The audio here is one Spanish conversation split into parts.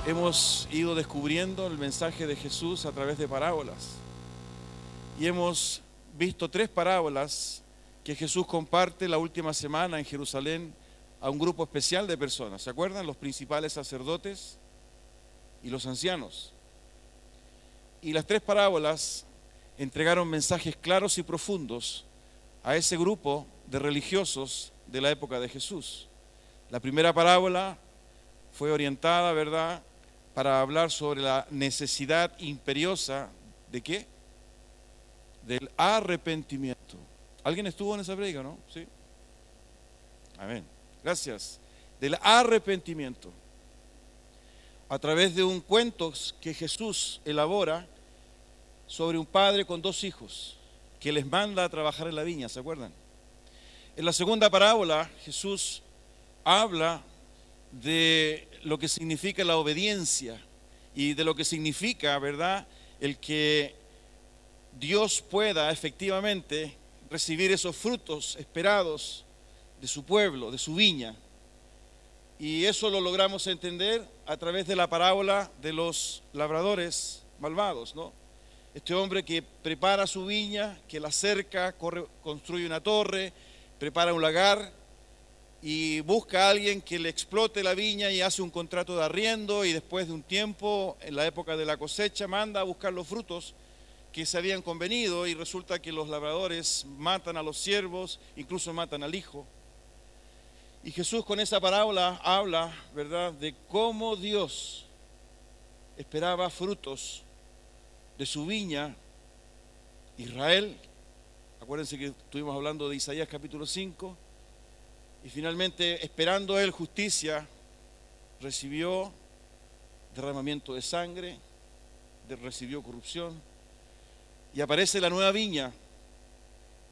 Hemos ido descubriendo el mensaje de Jesús a través de parábolas. Y hemos visto 3 parábolas que Jesús comparte la última semana en Jerusalén a un grupo especial de personas. ¿Se acuerdan? Los principales sacerdotes y los ancianos. Y las 3 parábolas entregaron mensajes claros y profundos a ese grupo de religiosos de la época de Jesús. La primera parábola fue orientada, ¿verdad?, para hablar sobre la necesidad imperiosa ¿de qué? Del arrepentimiento. ¿Alguien estuvo en esa prédica, no? Sí. Amén. Gracias. Del arrepentimiento. A través de un cuento que Jesús elabora sobre un padre con 2 hijos que les manda a trabajar en la viña, ¿se acuerdan? En la segunda parábola, Jesús habla de lo que significa la obediencia y de lo que significa, ¿verdad?, el que Dios pueda efectivamente recibir esos frutos esperados de su pueblo, de su viña. Y eso lo logramos entender a través de la parábola de los labradores malvados, ¿no? Este hombre que prepara su viña, que la cerca, construye una torre, prepara un lagar y busca a alguien que le explote la viña y hace un contrato de arriendo, y después de un tiempo, en la época de la cosecha, manda a buscar los frutos que se habían convenido, y resulta que los labradores matan a los siervos, incluso matan al hijo. Y Jesús con esa parábola habla, ¿verdad?, de cómo Dios esperaba frutos de su viña, Israel. Acuérdense que estuvimos hablando de Isaías capítulo 5. Y finalmente, esperando él justicia, recibió derramamiento de sangre, recibió corrupción. Y aparece la nueva viña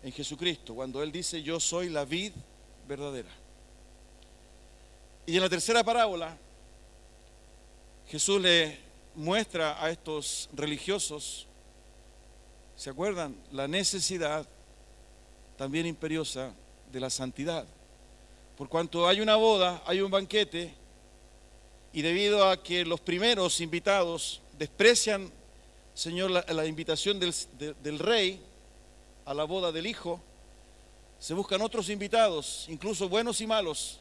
en Jesucristo, cuando él dice: yo soy la vid verdadera. Y en la tercera parábola, Jesús le muestra a estos religiosos, ¿se acuerdan?, la necesidad también imperiosa de la santidad. Por cuanto hay una boda, hay un banquete, y debido a que los primeros invitados desprecian, Señor, la invitación del rey a la boda del hijo, se buscan otros invitados, incluso buenos y malos,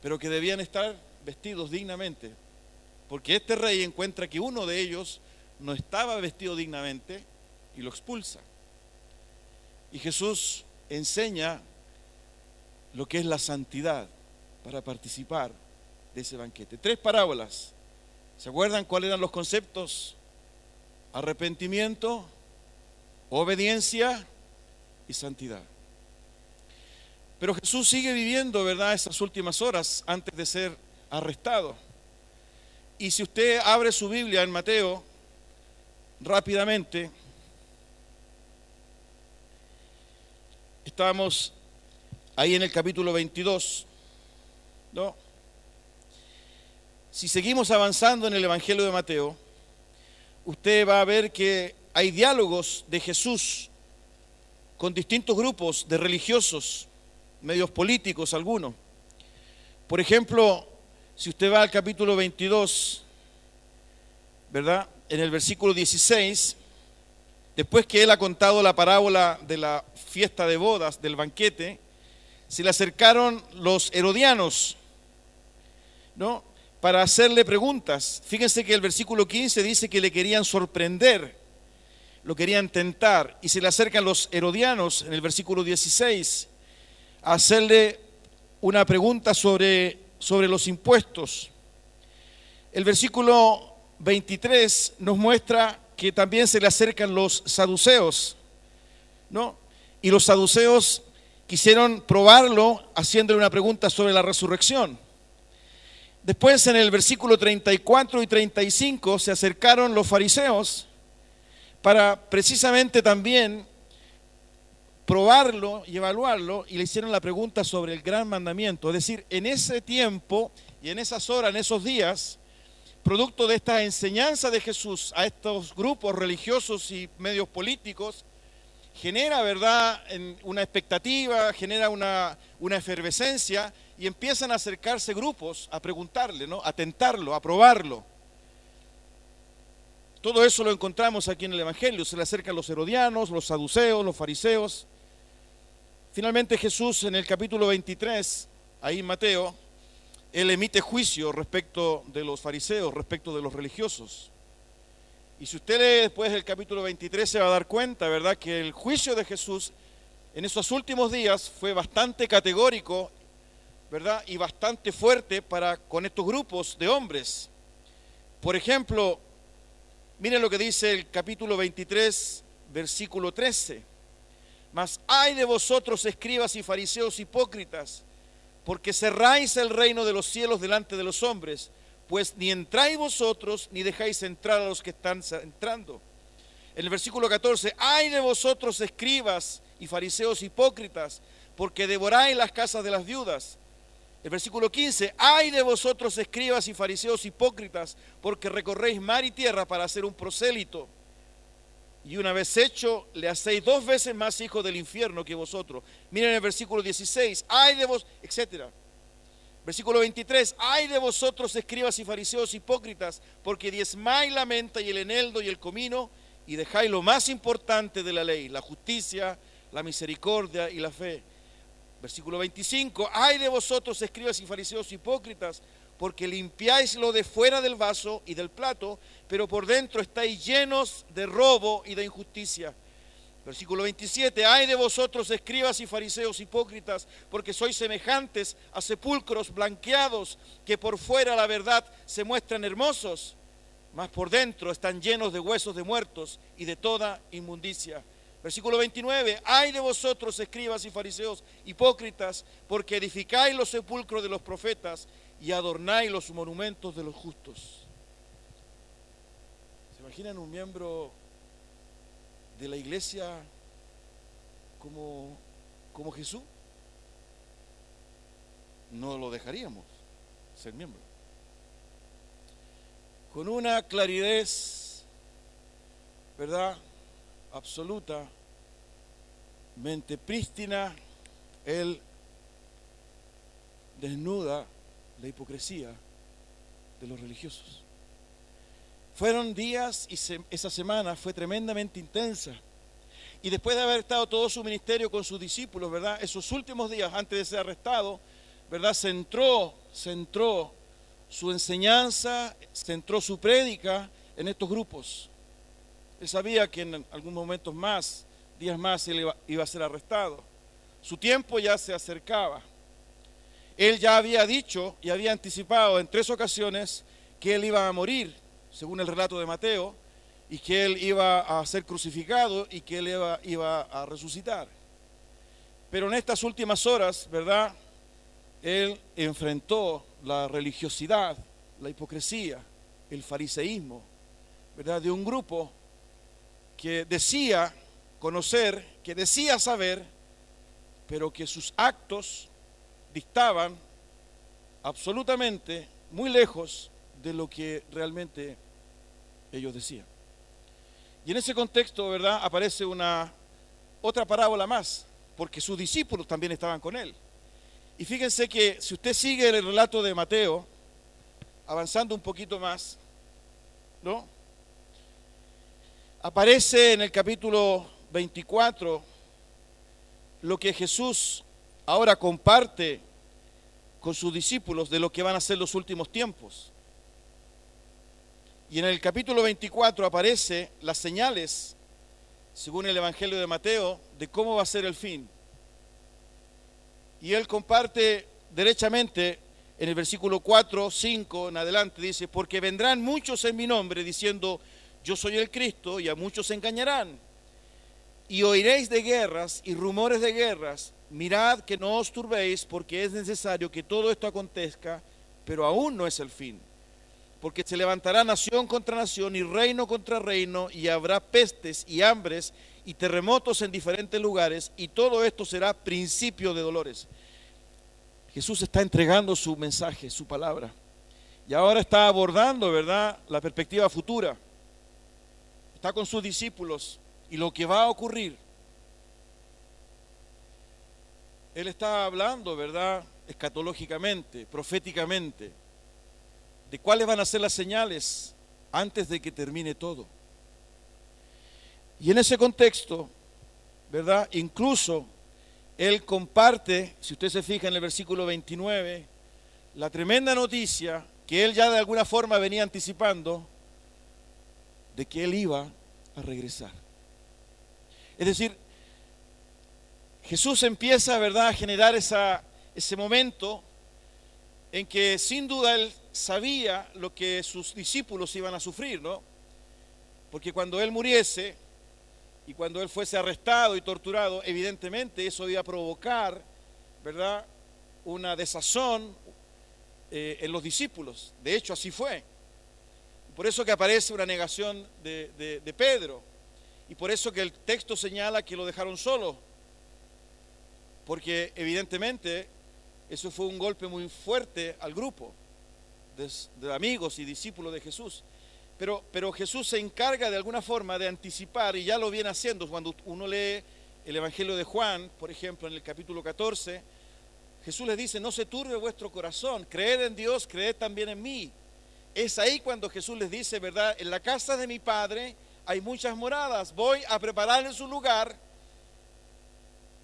pero que debían estar vestidos dignamente, porque este rey encuentra que uno de ellos no estaba vestido dignamente y lo expulsa. Y Jesús enseña lo que es la santidad para participar de ese banquete. 3 parábolas. ¿Se acuerdan cuáles eran los conceptos? Arrepentimiento, obediencia y santidad. Pero Jesús sigue viviendo, ¿verdad?, esas últimas horas antes de ser arrestado. Y si usted abre su Biblia en Mateo, rápidamente, estamos ahí en el capítulo 22, ¿no? Si seguimos avanzando en el Evangelio de Mateo, usted va a ver que hay diálogos de Jesús con distintos grupos de religiosos, medios políticos algunos. Por ejemplo, si usted va al capítulo 22, ¿verdad?, en el versículo 16, después que él ha contado la parábola de la fiesta de bodas, del banquete, se le acercaron los herodianos, ¿no?, para hacerle preguntas. Fíjense que el versículo 15 dice que le querían sorprender, lo querían tentar, y se le acercan los herodianos en el versículo 16 a hacerle una pregunta sobre los impuestos. El versículo 23 nos muestra que también se le acercan los saduceos, ¿no? Y los saduceos quisieron probarlo haciéndole una pregunta sobre la resurrección. Después, en el versículo 34 y 35 se acercaron los fariseos para precisamente también probarlo y evaluarlo, y le hicieron la pregunta sobre el gran mandamiento. Es decir, en ese tiempo y en esas horas, en esos días, producto de esta enseñanza de Jesús a estos grupos religiosos y medios políticos, genera, ¿verdad?, una expectativa, genera una efervescencia, y empiezan a acercarse grupos a preguntarle, ¿no? A tentarlo, a probarlo. Todo eso lo encontramos aquí en el Evangelio. Se le acercan los herodianos, los saduceos, los fariseos. Finalmente Jesús en el capítulo 23, ahí en Mateo, Él emite juicio respecto de los fariseos, respecto de los religiosos. Y si usted lee después del capítulo 23 se va a dar cuenta, ¿verdad?, que el juicio de Jesús en esos últimos días fue bastante categórico, ¿verdad?, y bastante fuerte con estos grupos de hombres. Por ejemplo, miren lo que dice el capítulo 23, versículo 13. Mas ay de vosotros, escribas y fariseos hipócritas, porque cerráis el reino de los cielos delante de los hombres, pues ni entráis vosotros, ni dejáis entrar a los que están entrando. En el versículo 14, ay de vosotros, escribas y fariseos hipócritas, porque devoráis las casas de las viudas. El versículo 15, ay de vosotros, escribas y fariseos hipócritas, porque recorréis mar y tierra para hacer un prosélito. Y una vez hecho, le hacéis 2 veces más hijos del infierno que vosotros. Miren el versículo 16, ay de vos, etcétera. Versículo 23, ay de vosotros, escribas y fariseos hipócritas, porque diezmáis la menta y el eneldo y el comino, y dejáis lo más importante de la ley, la justicia, la misericordia y la fe. Versículo 25, ay de vosotros, escribas y fariseos hipócritas, porque limpiáis lo de fuera del vaso y del plato, pero por dentro estáis llenos de robo y de injusticia. Versículo 27, ay de vosotros, escribas y fariseos hipócritas, porque sois semejantes a sepulcros blanqueados, que por fuera la verdad se muestran hermosos, mas por dentro están llenos de huesos de muertos y de toda inmundicia. Versículo 29, ay de vosotros, escribas y fariseos hipócritas, porque edificáis los sepulcros de los profetas y adornáis los monumentos de los justos. ¿Se imaginan un miembro de la iglesia como Jesús? No lo dejaríamos ser miembro. Con una claridad, ¿verdad?, absolutamente prístina, Él desnuda la hipocresía de los religiosos. Fueron días y esa semana fue tremendamente intensa. Y después de haber estado todo su ministerio con sus discípulos, ¿verdad?, esos últimos días antes de ser arrestado, ¿verdad?, centró su enseñanza, centró su prédica en estos grupos. Él sabía que en algún momento más, días más, él iba a ser arrestado. Su tiempo ya se acercaba. Él ya había dicho y había anticipado en 3 ocasiones que él iba a morir, según el relato de Mateo, y que él iba a ser crucificado y que él iba a resucitar. Pero en estas últimas horas, ¿verdad?, él enfrentó la religiosidad, la hipocresía, el fariseísmo, ¿verdad?, de un grupo que decía conocer, que decía saber, pero que sus actos distaban absolutamente muy lejos de lo que realmente ellos decían. Y en ese contexto, ¿verdad?, aparece otra parábola más, porque sus discípulos también estaban con él. Y fíjense que si usted sigue el relato de Mateo, avanzando un poquito más, ¿no?, aparece en el capítulo 24 lo que Jesús ahora comparte con sus discípulos de lo que van a ser los últimos tiempos. Y en el capítulo 24 aparece las señales, según el Evangelio de Mateo, de cómo va a ser el fin. Y él comparte derechamente en el versículo 4, 5 en adelante, dice, porque vendrán muchos en mi nombre diciendo, yo soy el Cristo, y a muchos se engañarán. Y oiréis de guerras y rumores de guerras. Mirad que no os turbéis, porque es necesario que todo esto acontezca, pero aún no es el fin. Porque se levantará nación contra nación y reino contra reino, y habrá pestes y hambres y terremotos en diferentes lugares, y todo esto será principio de dolores. Jesús está entregando su mensaje, su palabra, y ahora está abordando, ¿verdad?, la perspectiva futura. Está con sus discípulos y lo que va a ocurrir. Él está hablando, ¿verdad?, escatológicamente, proféticamente, de cuáles van a ser las señales antes de que termine todo. Y en ese contexto, ¿verdad? Incluso él comparte, si usted se fija en el versículo 29, la tremenda noticia que él ya de alguna forma venía anticipando de que él iba a regresar. Es decir, Jesús empieza, ¿verdad?, a generar ese momento en que sin duda él sabía lo que sus discípulos iban a sufrir, ¿no? Porque cuando él muriese y cuando él fuese arrestado y torturado, evidentemente eso iba a provocar, ¿verdad?, una desazón en los discípulos. De hecho, así fue. Por eso que aparece una negación de Pedro. Y por eso que el texto señala que lo dejaron solo. Porque evidentemente eso fue un golpe muy fuerte al grupo de amigos y discípulos de Jesús. Pero Jesús se encarga de alguna forma de anticipar, y ya lo viene haciendo. Cuando uno lee el Evangelio de Juan, por ejemplo, en el capítulo 14, Jesús les dice: no se turbe vuestro corazón, creed en Dios, creed también en mí. Es ahí cuando Jesús les dice, ¿verdad?, en la casa de mi Padre hay muchas moradas, voy a prepararles un lugar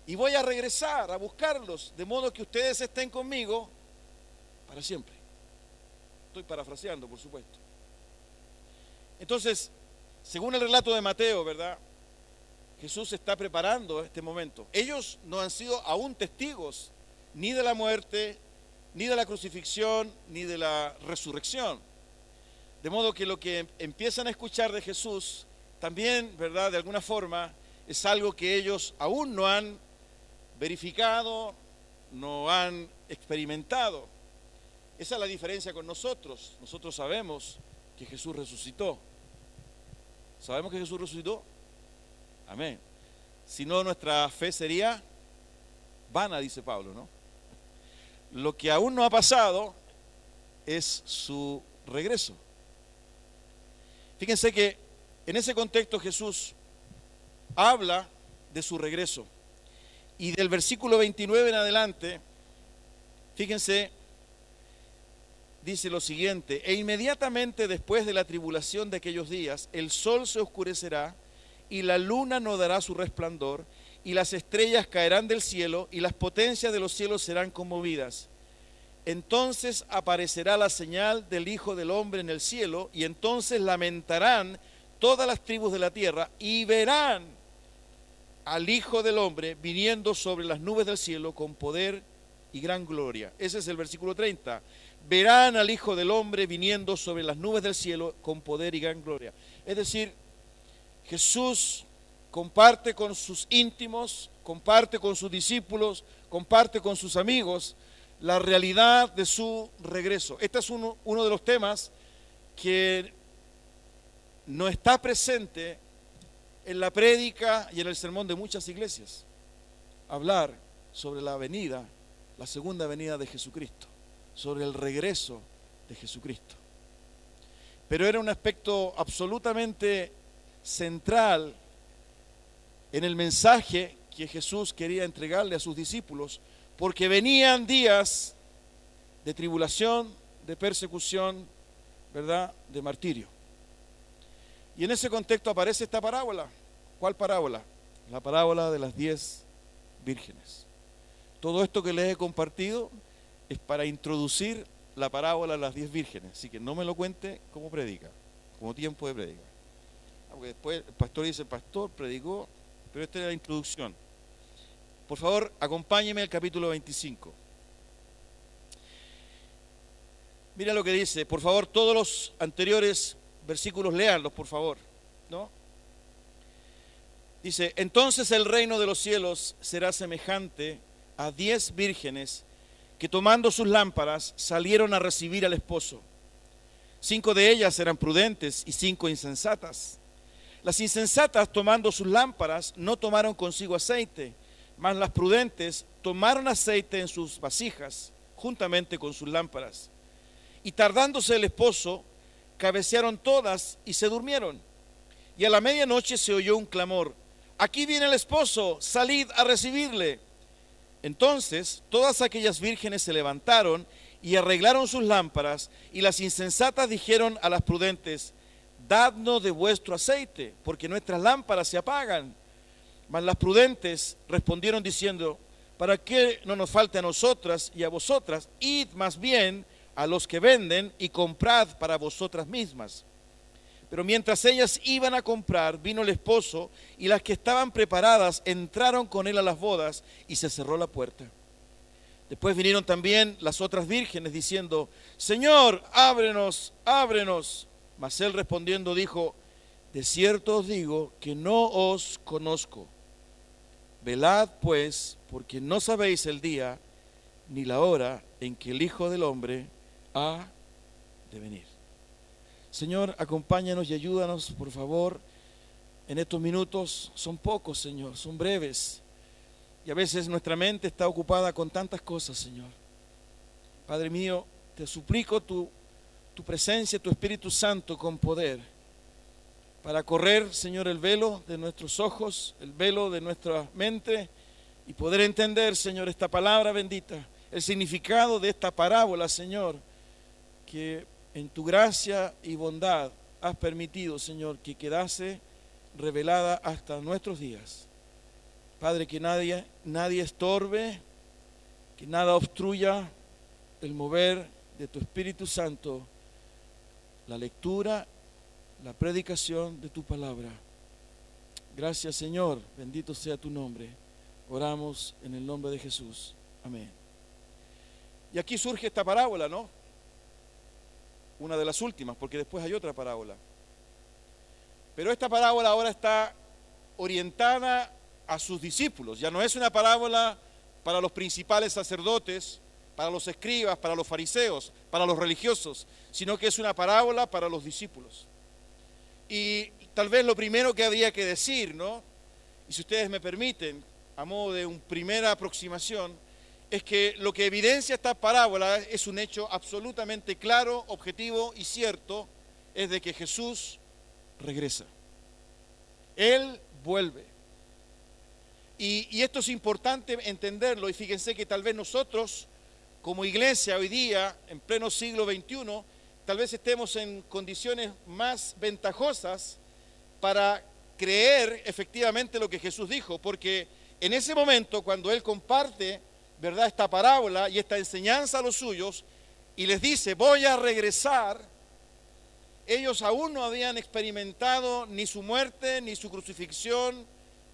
y voy a regresar a buscarlos, de modo que ustedes estén conmigo para siempre. Estoy parafraseando, por supuesto. Entonces, según el relato de Mateo, ¿verdad?, Jesús está preparando este momento. Ellos no han sido aún testigos ni de la muerte, ni de la crucifixión, ni de la resurrección. De modo que lo que empiezan a escuchar de Jesús también, ¿verdad?, de alguna forma, es algo que ellos aún no han verificado, no han experimentado. Esa es la diferencia con nosotros. Nosotros sabemos que Jesús resucitó. ¿Sabemos que Jesús resucitó? Amén. Si no, nuestra fe sería vana, dice Pablo, ¿no? Lo que aún no ha pasado es su regreso. Fíjense que en ese contexto Jesús habla de su regreso. Y del versículo 29 en adelante, fíjense, dice lo siguiente: e inmediatamente después de la tribulación de aquellos días, el sol se oscurecerá y la luna no dará su resplandor, y las estrellas caerán del cielo, y las potencias de los cielos serán conmovidas. Entonces aparecerá la señal del Hijo del Hombre en el cielo, y entonces lamentarán todas las tribus de la tierra, y verán al Hijo del Hombre viniendo sobre las nubes del cielo con poder y gran gloria. Ese es el versículo 30. Verán al Hijo del Hombre viniendo sobre las nubes del cielo con poder y gran gloria. Es decir, Jesús comparte con sus íntimos, comparte con sus discípulos, comparte con sus amigos la realidad de su regreso. Este es uno de los temas que no está presente en la prédica y en el sermón de muchas iglesias. Hablar sobre la venida, la segunda venida de Jesucristo, sobre el regreso de Jesucristo. Pero era un aspecto absolutamente central en el mensaje que Jesús quería entregarle a sus discípulos, porque venían días de tribulación, de persecución, ¿verdad?, de martirio. Y en ese contexto aparece esta parábola. ¿Cuál parábola? La parábola de las 10 vírgenes. Todo esto que les he compartido es para introducir la parábola de las 10 vírgenes, así que no me lo cuente como predica, como tiempo de predica. Porque después el pastor dice: pastor predicó, pero esta es la introducción. Por favor, acompáñeme al capítulo 25. Mira lo que dice. Por favor, todos los anteriores versículos léanlos, por favor, ¿no? Dice: entonces el reino de los cielos será semejante a 10 vírgenes que, tomando sus lámparas, salieron a recibir al esposo. 5 de ellas eran prudentes y 5 insensatas. Las insensatas, tomando sus lámparas, no tomaron consigo aceite, mas las prudentes tomaron aceite en sus vasijas, juntamente con sus lámparas. Y tardándose el esposo, cabecearon todas y se durmieron. Y a la medianoche se oyó un clamor: aquí viene el esposo, salid a recibirle. Entonces todas aquellas vírgenes se levantaron y arreglaron sus lámparas, y las insensatas dijeron a las prudentes: dadnos de vuestro aceite, porque nuestras lámparas se apagan. Mas las prudentes respondieron diciendo: para que no nos falte a nosotras y a vosotras, id más bien a los que venden y comprad para vosotras mismas. Pero mientras ellas iban a comprar, vino el esposo, y las que estaban preparadas entraron con él a las bodas, y se cerró la puerta. Después vinieron también las otras vírgenes diciendo: Señor, ábrenos, ábrenos. Mas él respondiendo dijo: de cierto os digo que no os conozco. Velad pues, porque no sabéis el día ni la hora en que el Hijo del Hombre ha de venir. Señor, acompáñanos y ayúdanos, por favor, en estos minutos. Son pocos, Señor, son breves. Y a veces nuestra mente está ocupada con tantas cosas, Señor. Padre mío, te suplico tu presencia, tu Espíritu Santo con poder, para correr, Señor, el velo de nuestros ojos, el velo de nuestra mente, y poder entender, Señor, esta palabra bendita, el significado de esta parábola, Señor, que en tu gracia y bondad has permitido, Señor, que quedase revelada hasta nuestros días. Padre, que nadie estorbe, que nada obstruya el mover de tu Espíritu Santo, la lectura, la predicación de tu palabra. Gracias, Señor, bendito sea tu nombre. Oramos en el nombre de Jesús. Amén. Y aquí surge esta parábola, ¿no? Una de las últimas, porque después hay otra parábola. Pero esta parábola ahora está orientada a sus discípulos. Ya no es una parábola para los principales sacerdotes, para los escribas, para los fariseos, para los religiosos, sino que es una parábola para los discípulos. Y tal vez lo primero que habría que decir, ¿no? Y si ustedes me permiten, a modo de una primera aproximación, es que lo que evidencia esta parábola es un hecho absolutamente claro, objetivo y cierto, es de que Jesús regresa. Él vuelve. Y esto es importante entenderlo, y fíjense que tal vez nosotros, como iglesia hoy día, en pleno siglo XXI, tal vez estemos en condiciones más ventajosas para creer efectivamente lo que Jesús dijo, porque en ese momento, cuando Él comparte, ¿verdad?, esta parábola y esta enseñanza a los suyos, y les dice: voy a regresar, ellos aún no habían experimentado ni su muerte, ni su crucifixión,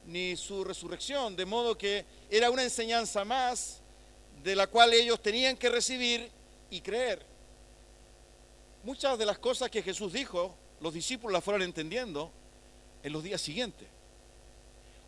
ni su resurrección, de modo que era una enseñanza más de la cual ellos tenían que recibir y creer. Muchas de las cosas que Jesús dijo, los discípulos las fueron entendiendo en los días siguientes.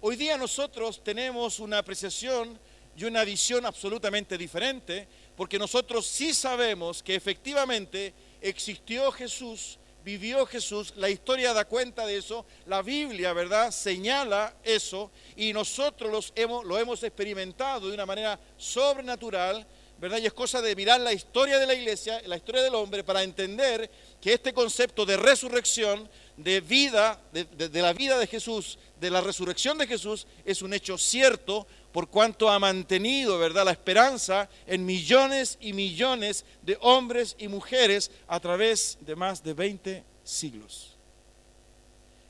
Hoy día nosotros tenemos una apreciación y una visión absolutamente diferente, porque nosotros sí sabemos que efectivamente existió Jesús, vivió Jesús, la historia da cuenta de eso, la Biblia, ¿verdad?, señala eso, y nosotros lo hemos experimentado de una manera sobrenatural, ¿verdad? Y es cosa de mirar la historia de la iglesia, la historia del hombre, para entender que este concepto de resurrección, de vida, de la vida de Jesús, de la resurrección de Jesús, es un hecho cierto, por cuanto ha mantenido, ¿verdad?, la esperanza en millones y millones de hombres y mujeres a través de más de 20 siglos.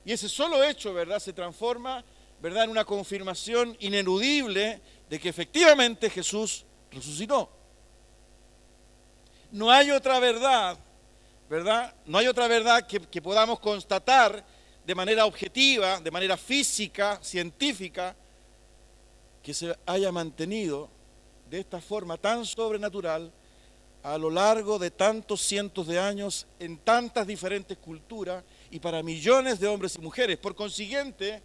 Y ese solo hecho, ¿verdad?, se transforma, ¿verdad?, en una confirmación ineludible de que efectivamente Jesús resucitó. No hay otra verdad, ¿verdad? No hay otra verdad que podamos constatar de manera objetiva, de manera física, científica, que se haya mantenido de esta forma tan sobrenatural a lo largo de tantos cientos de años en tantas diferentes culturas y para millones de hombres y mujeres. Por consiguiente,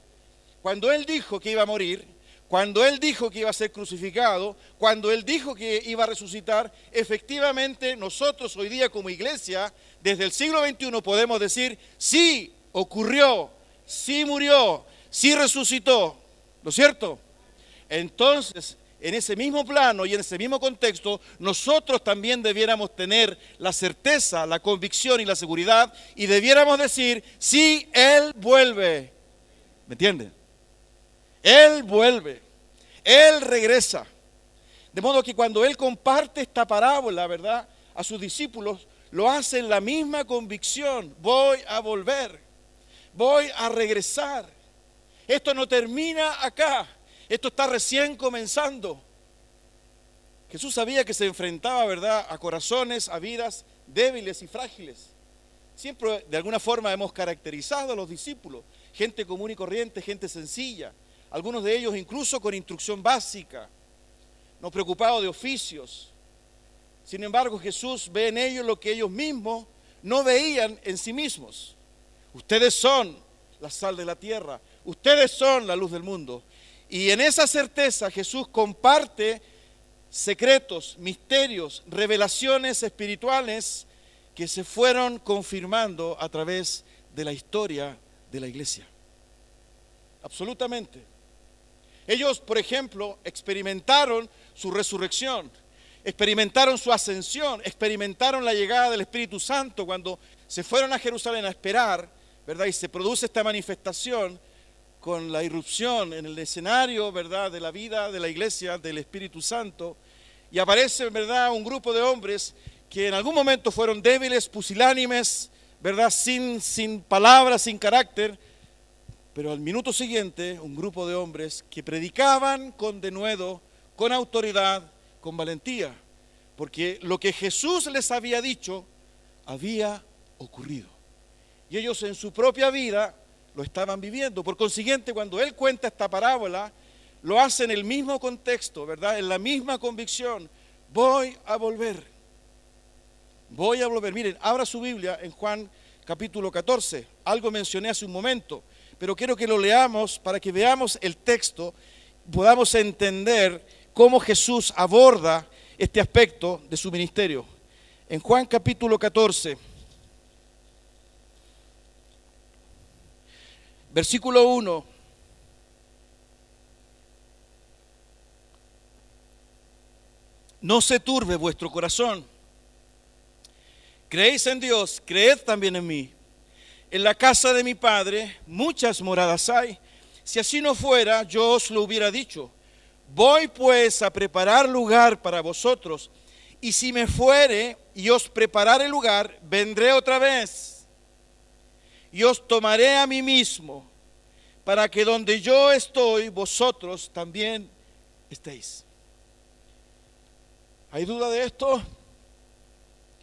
cuando Él dijo que iba a morir, cuando Él dijo que iba a ser crucificado, cuando Él dijo que iba a resucitar, efectivamente nosotros hoy día como iglesia, desde el siglo XXI podemos decir: sí ocurrió, sí murió, sí resucitó, ¿no es cierto? Entonces, en ese mismo plano y en ese mismo contexto, nosotros también debiéramos tener la certeza, la convicción y la seguridad, y debiéramos decir: sí, Él vuelve. ¿Me entienden? Él vuelve, Él regresa. De modo que cuando Él comparte esta parábola, ¿verdad?, a sus discípulos, lo hace en la misma convicción: voy a volver, voy a regresar. Esto no termina acá, esto está recién comenzando. Jesús sabía que se enfrentaba, ¿verdad?, a corazones, a vidas débiles y frágiles. Siempre de alguna forma hemos caracterizado a los discípulos, gente común y corriente, gente sencilla, algunos de ellos incluso con instrucción básica, no preocupados de oficios. Sin embargo, Jesús ve en ellos lo que ellos mismos no veían en sí mismos. Ustedes son la sal de la tierra, ustedes son la luz del mundo. Y en esa certeza Jesús comparte secretos, misterios, revelaciones espirituales que se fueron confirmando a través de la historia de la iglesia. Absolutamente. Ellos, por ejemplo, experimentaron su resurrección, experimentaron su ascensión, experimentaron la llegada del Espíritu Santo cuando se fueron a Jerusalén a esperar, ¿verdad? Y se produce esta manifestación con la irrupción en el escenario, ¿verdad?, de la vida de la iglesia del Espíritu Santo, y aparece, ¿verdad?, un grupo de hombres que en algún momento fueron débiles, pusilánimes, ¿verdad?, sin palabras, sin carácter, pero al minuto siguiente un grupo de hombres que predicaban con denuedo, con autoridad, con valentía, porque lo que Jesús les había dicho había ocurrido. Y ellos en su propia vida lo estaban viviendo. Por consiguiente, cuando Él cuenta esta parábola, lo hace en el mismo contexto, ¿verdad?, en la misma convicción: voy a volver. Voy a volver. Miren, abra su Biblia en Juan capítulo 14. Algo mencioné hace un momento, pero quiero que lo leamos para que veamos el texto, podamos entender cómo Jesús aborda este aspecto de su ministerio. En Juan capítulo 14, versículo 1. No se turbe vuestro corazón. Creéis en Dios, creed también en mí. En la casa de mi Padre muchas moradas hay. Si así no fuera, yo os lo hubiera dicho. Voy pues a preparar lugar para vosotros. Y si me fuere y os preparare lugar, vendré otra vez. Y os tomaré a mí mismo, para que donde yo estoy, vosotros también estéis. ¿Hay duda de esto?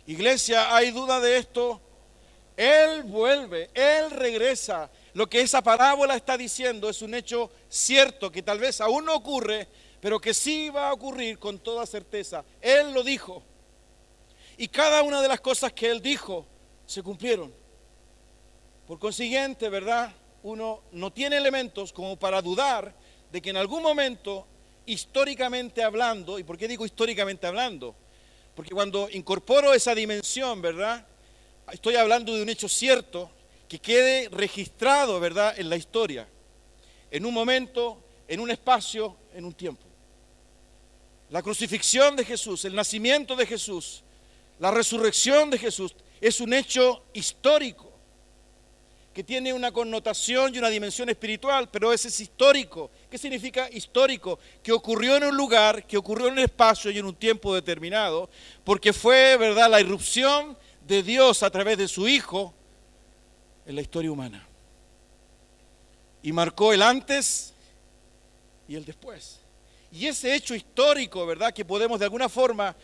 Iglesia, ¿hay duda de esto? Él vuelve, Él regresa. Lo que esa parábola está diciendo es un hecho cierto que tal vez aún no ocurre, pero que sí va a ocurrir con toda certeza. Él lo dijo. Y cada una de las cosas que Él dijo se cumplieron. Por consiguiente, ¿verdad?, uno no tiene elementos como para dudar de que en algún momento, históricamente hablando, ¿y por qué digo históricamente hablando? Porque cuando incorporo esa dimensión, ¿verdad?, estoy hablando de un hecho cierto que quede registrado, ¿verdad?, en la historia, en un momento, en un espacio, en un tiempo. La crucifixión de Jesús, el nacimiento de Jesús, la resurrección de Jesús es un hecho histórico que tiene una connotación y una dimensión espiritual, pero ese es histórico. ¿Qué significa histórico? Que ocurrió en un lugar, que ocurrió en un espacio y en un tiempo determinado, porque fue, ¿verdad?, la irrupción de Dios a través de su Hijo en la historia humana. Y marcó el antes y el después. Y ese hecho histórico, ¿verdad?, que podemos de alguna forma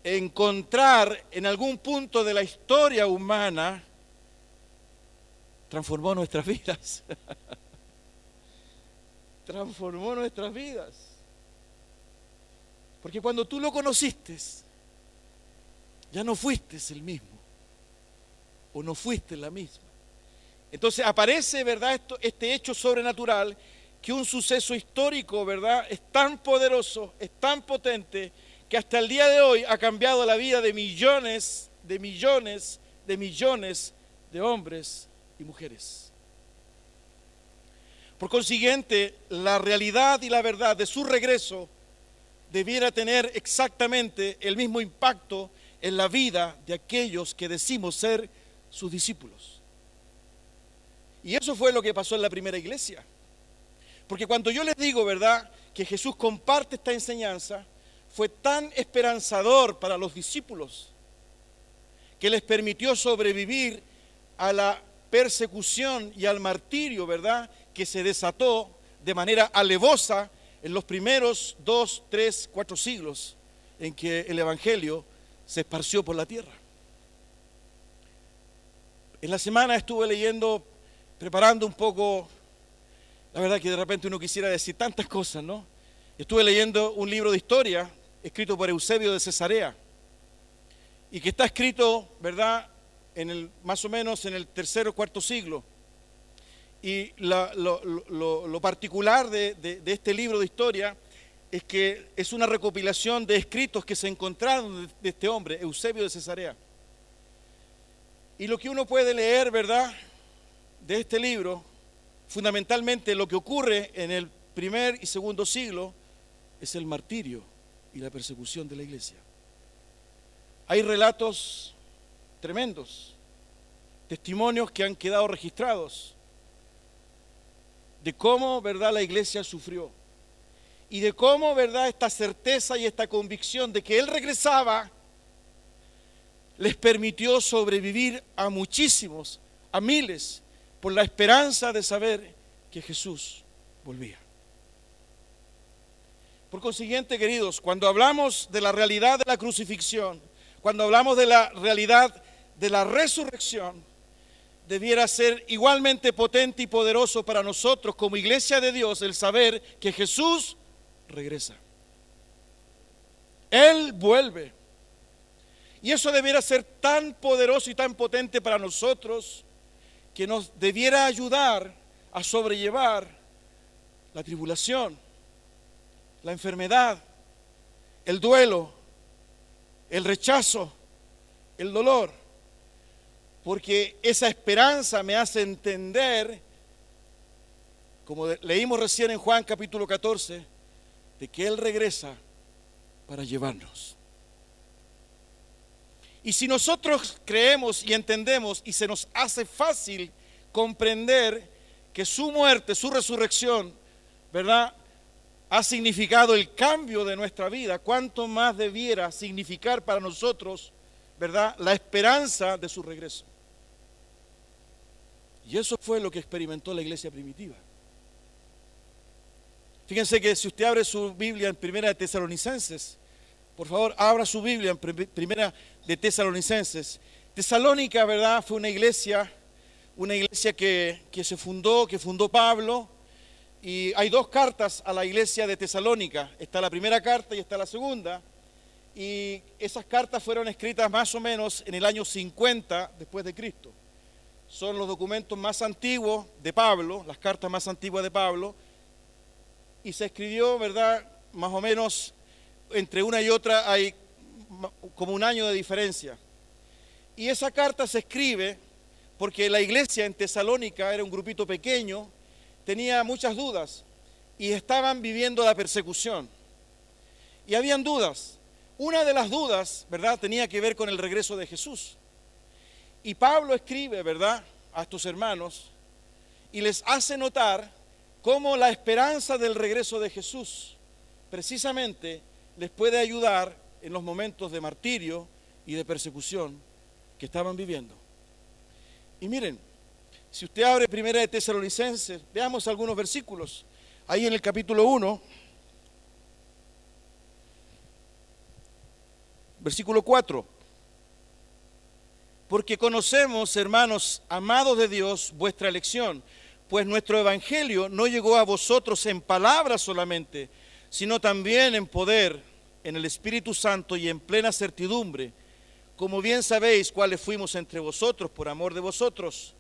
encontrar en algún punto de la historia humana, transformó nuestras vidas. Transformó nuestras vidas. Porque cuando tú lo conociste, ya no fuiste el mismo. O no fuiste la misma. Entonces aparece, ¿verdad?, este hecho sobrenatural, que un suceso histórico, ¿verdad?, es tan poderoso, es tan potente, que hasta el día de hoy ha cambiado la vida de millones, de millones, de millones de hombres y mujeres. Por consiguiente, la realidad y la verdad de su regreso debiera tener exactamente el mismo impacto en la vida de aquellos que decimos ser sus discípulos. Y eso fue lo que pasó en la primera iglesia. Porque cuando yo les digo, ¿verdad?, que Jesús comparte esta enseñanza, fue tan esperanzador para los discípulos que les permitió sobrevivir a la persecución y al martirio, ¿verdad?, que se desató de manera alevosa en los primeros 2, 3, 4 siglos en que el Evangelio se esparció por la tierra. En la semana estuve leyendo, preparando un poco, la verdad que de repente uno quisiera decir tantas cosas, ¿no? Estuve leyendo un libro de historia escrito por Eusebio de Cesarea y que está escrito, ¿verdad?, más o menos en el tercer o cuarto siglo. Y lo particular de este libro de historia es que es una recopilación de escritos que se encontraron de este hombre, Eusebio de Cesarea. Y lo que uno puede leer, ¿verdad?, de este libro, fundamentalmente lo que ocurre en el primer y segundo siglo es el martirio y la persecución de la iglesia. Hay relatos tremendos, testimonios que han quedado registrados de cómo, ¿verdad?, la iglesia sufrió y de cómo, ¿verdad?, esta certeza y esta convicción de que Él regresaba les permitió sobrevivir a muchísimos, a miles, por la esperanza de saber que Jesús volvía. Por consiguiente, queridos, cuando hablamos de la realidad de la crucifixión, cuando hablamos de la realidad de la resurrección, debiera ser igualmente potente y poderoso para nosotros como iglesia de Dios el saber que Jesús regresa. Él vuelve. Y eso debiera ser tan poderoso y tan potente para nosotros que nos debiera ayudar a sobrellevar la tribulación, la enfermedad, el duelo, el rechazo, el dolor. Porque esa esperanza me hace entender, como leímos recién en Juan capítulo 14, de que Él regresa para llevarnos. Y si nosotros creemos y entendemos y se nos hace fácil comprender que su muerte, su resurrección, ¿verdad?, ha significado el cambio de nuestra vida, ¿cuánto más debiera significar para nosotros, ¿verdad?, la esperanza de su regreso? Y eso fue lo que experimentó la iglesia primitiva. Fíjense que si usted abre su Biblia en Primera de Tesalonicenses, por favor, abra su Biblia en Primera de Tesalonicenses. Tesalónica, ¿verdad?, fue una iglesia que se fundó, que fundó Pablo. Y hay 2 cartas a la iglesia de Tesalónica. Está la primera carta y está la segunda. Y esas cartas fueron escritas más o menos en el año 50 después de Cristo. Son los documentos más antiguos de Pablo, las cartas más antiguas de Pablo. Y se escribió, ¿verdad?, más o menos entre una y otra hay como un año de diferencia. Y esa carta se escribe porque la iglesia en Tesalónica era un grupito pequeño, tenía muchas dudas y estaban viviendo la persecución. Y habían dudas. Una de las dudas, ¿verdad?, tenía que ver con el regreso de Jesús. Y Pablo escribe, ¿verdad?, a estos hermanos y les hace notar cómo la esperanza del regreso de Jesús precisamente les puede ayudar en los momentos de martirio y de persecución que estaban viviendo. Y miren, si usted abre Primera de Tesalonicenses, veamos algunos versículos. Ahí en el capítulo 1, versículo 4. Porque conocemos, hermanos amados de Dios, vuestra elección, pues nuestro evangelio no llegó a vosotros en palabras solamente, sino también en poder, en el Espíritu Santo y en plena certidumbre, como bien sabéis cuáles fuimos entre vosotros por amor de vosotros.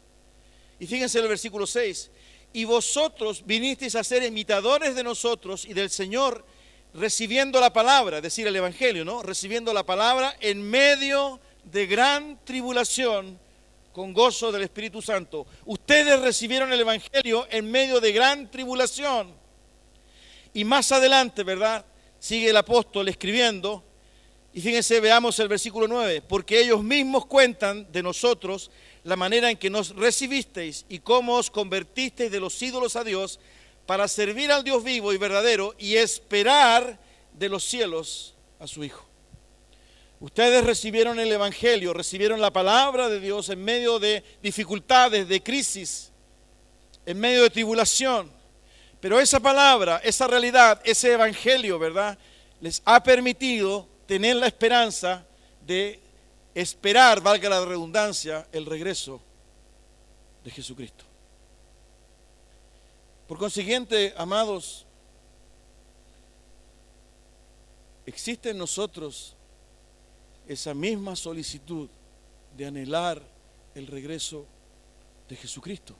Y fíjense en el versículo 6, y vosotros vinisteis a ser imitadores de nosotros y del Señor, recibiendo la palabra, es decir, el evangelio, ¿no?, recibiendo la palabra en medio de gran tribulación, con gozo del Espíritu Santo. Ustedes recibieron el evangelio en medio de gran tribulación. Y más adelante, ¿verdad?, sigue el apóstol escribiendo, y fíjense, veamos el versículo 9, porque ellos mismos cuentan de nosotros la manera en que nos recibisteis y cómo os convertisteis de los ídolos a Dios para servir al Dios vivo y verdadero y esperar de los cielos a su Hijo. Ustedes recibieron el Evangelio, recibieron la palabra de Dios en medio de dificultades, de crisis, en medio de tribulación. Pero esa palabra, esa realidad, ese Evangelio, ¿verdad?, les ha permitido tener la esperanza de esperar, valga la redundancia, el regreso de Jesucristo. Por consiguiente, amados, existe en nosotros esa misma solicitud de anhelar el regreso de Jesucristo.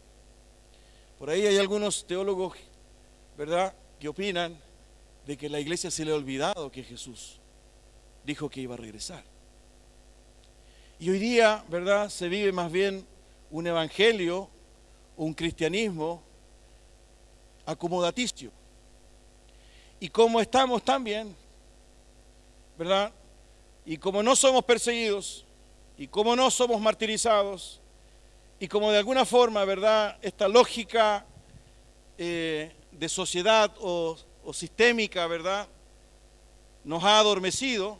Por ahí hay algunos teólogos, ¿verdad?, que opinan de que la iglesia se le ha olvidado que Jesús dijo que iba a regresar. Y hoy día, ¿verdad?, se vive más bien un evangelio, un cristianismo acomodaticio. Y como estamos también, ¿verdad?, y como no somos perseguidos, y como no somos martirizados, y como de alguna forma, ¿verdad?, esta lógica de sociedad o sistémica, ¿verdad?, nos ha adormecido,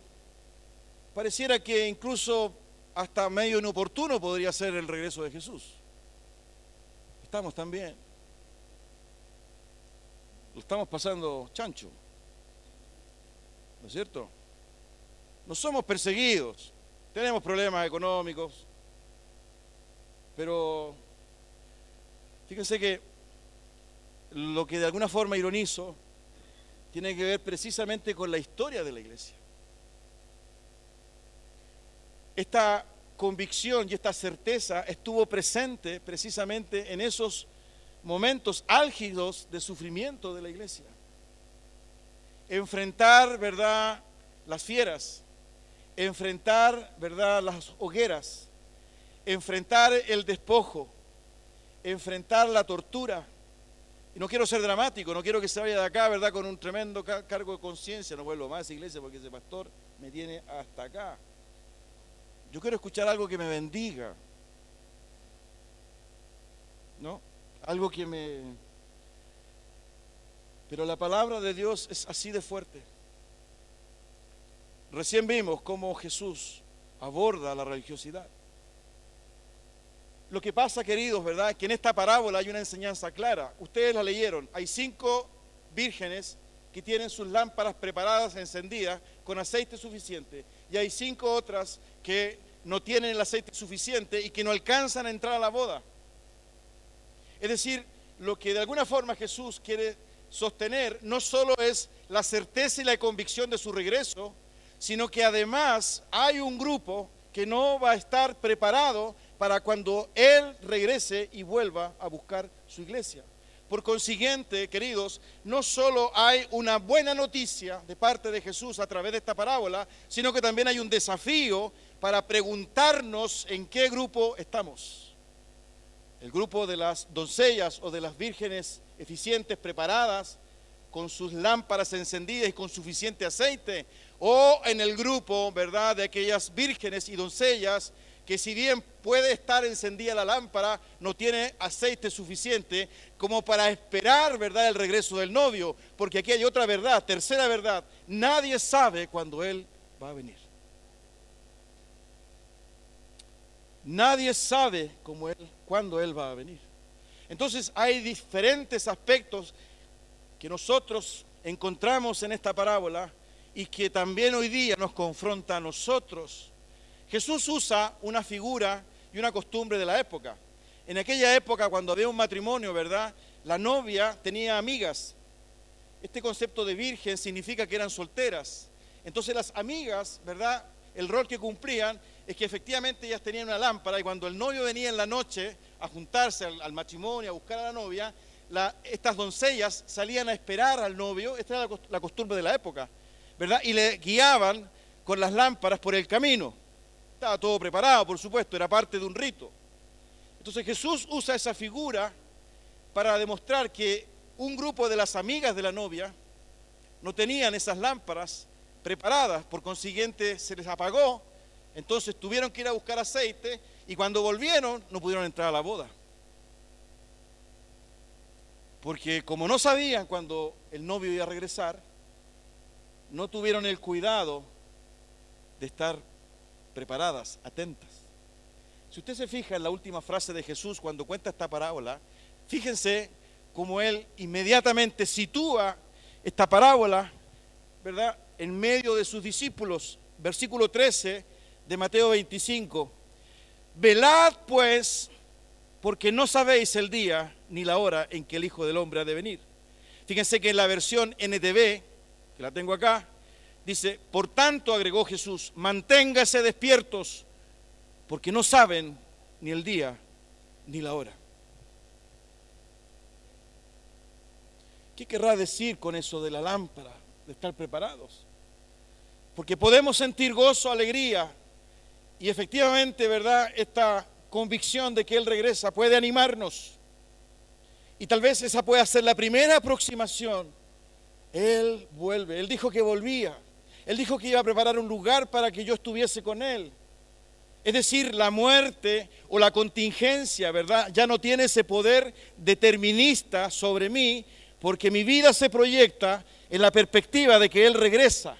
pareciera que incluso hasta medio inoportuno podría ser el regreso de Jesús. Estamos también. Lo estamos pasando chancho. ¿No es cierto? No somos perseguidos, tenemos problemas económicos, pero fíjense que lo que de alguna forma ironizo tiene que ver precisamente con la historia de la iglesia. Esta convicción y esta certeza estuvo presente precisamente en esos momentos álgidos de sufrimiento de la iglesia. Enfrentar, ¿verdad?, las fieras, enfrentar, ¿verdad?, las hogueras, enfrentar el despojo, enfrentar la tortura. Y no quiero ser dramático, no quiero que se vaya de acá, ¿verdad?, con un tremendo cargo de conciencia. No vuelvo más a esa iglesia porque ese pastor me tiene hasta acá. Yo quiero escuchar algo que me bendiga, ¿no? Algo que me... Pero la palabra de Dios es así de fuerte. Recién vimos cómo Jesús aborda la religiosidad. Lo que pasa, queridos, ¿verdad?, que en esta parábola hay una enseñanza clara. Ustedes la leyeron. Hay 5 vírgenes que tienen sus lámparas preparadas, encendidas, con aceite suficiente. Y hay 5 otras que no tienen el aceite suficiente y que no alcanzan a entrar a la boda. Es decir, lo que de alguna forma Jesús quiere sostener no solo es la certeza y la convicción de su regreso, sino que además hay un grupo que no va a estar preparado para cuando Él regrese y vuelva a buscar su iglesia. Por consiguiente, queridos, no solo hay una buena noticia de parte de Jesús a través de esta parábola, sino que también hay un desafío para preguntarnos en qué grupo estamos. El grupo de las doncellas o de las vírgenes eficientes, preparadas, con sus lámparas encendidas y con suficiente aceite, o en el grupo, ¿verdad?, de aquellas vírgenes y doncellas que si bien puede estar encendida la lámpara, no tiene aceite suficiente como para esperar, ¿verdad?, el regreso del novio, porque aquí hay otra verdad, tercera verdad: nadie sabe cuándo Él va a venir. Nadie sabe cuándo Él va a venir. Entonces hay diferentes aspectos que nosotros encontramos en esta parábola y que también hoy día nos confronta a nosotros. Jesús usa una figura y una costumbre de la época. En aquella época, cuando había un matrimonio, ¿verdad?, la novia tenía amigas. Este concepto de virgen significa que eran solteras. Entonces las amigas, ¿verdad?, el rol que cumplían es que efectivamente ellas tenían una lámpara y cuando el novio venía en la noche a juntarse al matrimonio, a buscar a la novia, estas doncellas salían a esperar al novio. Esta era la costumbre de la época, ¿verdad? Y le guiaban con las lámparas por el camino. Estaba todo preparado, por supuesto, era parte de un rito. Entonces Jesús usa esa figura para demostrar que un grupo de las amigas de la novia no tenían esas lámparas preparadas, por consiguiente se les apagó, entonces tuvieron que ir a buscar aceite y cuando volvieron no pudieron entrar a la boda. Porque como no sabían cuándo el novio iba a regresar, no tuvieron el cuidado de estar preparadas, atentas. Si usted se fija en la última frase de Jesús cuando cuenta esta parábola, fíjense cómo Él inmediatamente sitúa esta parábola, ¿verdad?, en medio de sus discípulos. Versículo 13 de Mateo 25. Velad pues, porque no sabéis el día ni la hora en que el Hijo del Hombre ha de venir. Fíjense que en la versión NTV, que la tengo acá, dice, por tanto, agregó Jesús, manténgase despiertos, porque no saben ni el día ni la hora. ¿Qué querrá decir con eso de la lámpara, de estar preparados? Porque podemos sentir gozo, alegría, y efectivamente, ¿verdad?, esta convicción de que Él regresa puede animarnos. Y tal vez esa pueda ser la primera aproximación. Él vuelve, Él dijo que volvía, Él dijo que iba a preparar un lugar para que yo estuviese con Él. Es decir, la muerte o la contingencia, ¿verdad?, ya no tiene ese poder determinista sobre mí, porque mi vida se proyecta en la perspectiva de que Él regresa.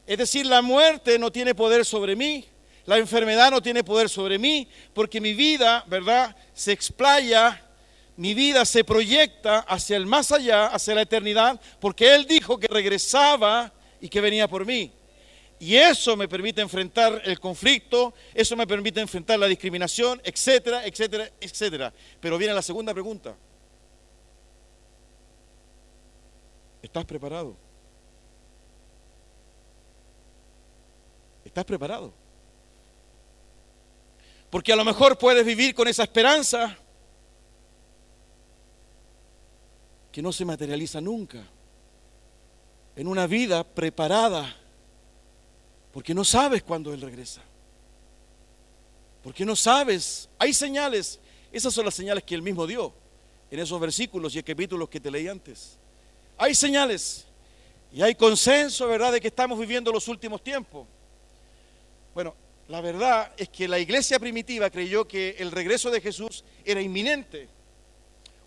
Es decir, la muerte no tiene poder sobre mí, la enfermedad no tiene poder sobre mí, porque mi vida, ¿verdad?, se explaya, mi vida se proyecta hacia el más allá, hacia la eternidad, porque Él dijo que regresaba y que venía por mí. Y eso me permite enfrentar el conflicto, eso me permite enfrentar la discriminación, etcétera, etcétera, etcétera. Pero viene la segunda pregunta. ¿Estás preparado? ¿Estás preparado? Porque a lo mejor puedes vivir con esa esperanza que no se materializa nunca en una vida preparada, porque no sabes cuándo Él regresa, porque no sabes, hay señales, esas son las señales que Él mismo dio en esos versículos y capítulos que te leí antes. Hay señales y hay consenso, ¿verdad?, de que estamos viviendo los últimos tiempos. Bueno, la verdad es que la iglesia primitiva creyó que el regreso de Jesús era inminente.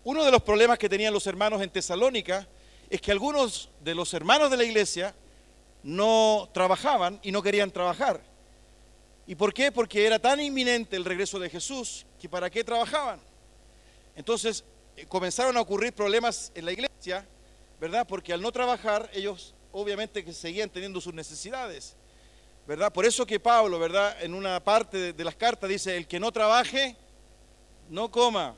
Uno de los problemas que tenían los hermanos en Tesalónica es que algunos de los hermanos de la iglesia no trabajaban y no querían trabajar. ¿Y por qué? Porque era tan inminente el regreso de Jesús que ¿para qué trabajaban? Entonces comenzaron a ocurrir problemas en la iglesia, ¿verdad? Porque al no trabajar ellos obviamente que seguían teniendo sus necesidades, ¿verdad? Por eso que Pablo, ¿verdad?, en una parte de las cartas dice, el que no trabaje, no coma.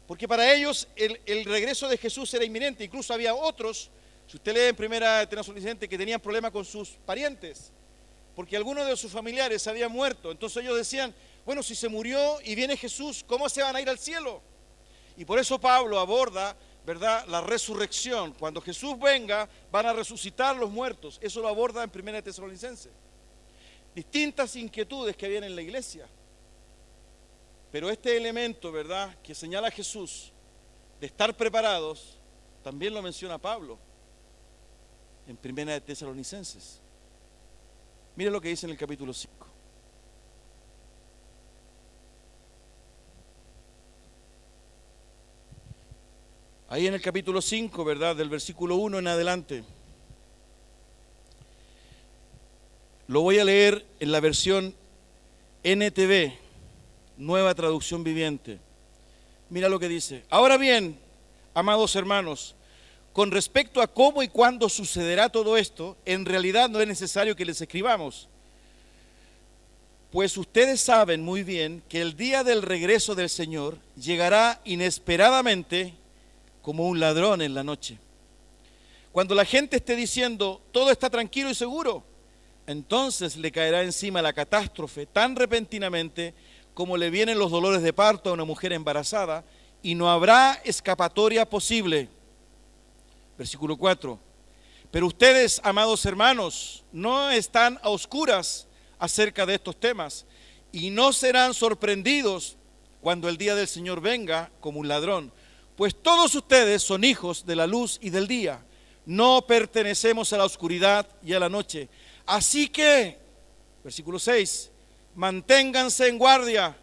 Porque para ellos el regreso de Jesús era inminente. Incluso había otros, si usted lee en Primera de Tesalonicenses, que tenían problemas con sus parientes, porque algunos de sus familiares habían muerto. Entonces ellos decían, bueno, si se murió y viene Jesús, ¿cómo se van a ir al cielo? Y por eso Pablo aborda, ¿verdad?, la resurrección. Cuando Jesús venga, van a resucitar los muertos. Eso lo aborda en Primera de Tesalonicenses. Distintas inquietudes que habían en la iglesia. Pero este elemento, ¿verdad?, que señala Jesús de estar preparados, también lo menciona Pablo en Primera de Tesalonicenses. Mire lo que dice en el capítulo 5. Ahí en el capítulo 5, ¿verdad?, del versículo 1 en adelante. Lo voy a leer en la versión NTV, Nueva Traducción Viviente. Mira lo que dice. Ahora bien, amados hermanos, con respecto a cómo y cuándo sucederá todo esto, en realidad no es necesario que les escribamos, pues ustedes saben muy bien que el día del regreso del Señor llegará inesperadamente como un ladrón en la noche. Cuando la gente esté diciendo, todo está tranquilo y seguro, entonces le caerá encima la catástrofe tan repentinamente como le vienen los dolores de parto a una mujer embarazada, y no habrá escapatoria posible. Versículo 4. Pero ustedes, amados hermanos, no están a oscuras acerca de estos temas, y no serán sorprendidos cuando el día del Señor venga como un ladrón, pues todos ustedes son hijos de la luz y del día. No pertenecemos a la oscuridad y a la noche. Así que, versículo 6, manténganse en guardia,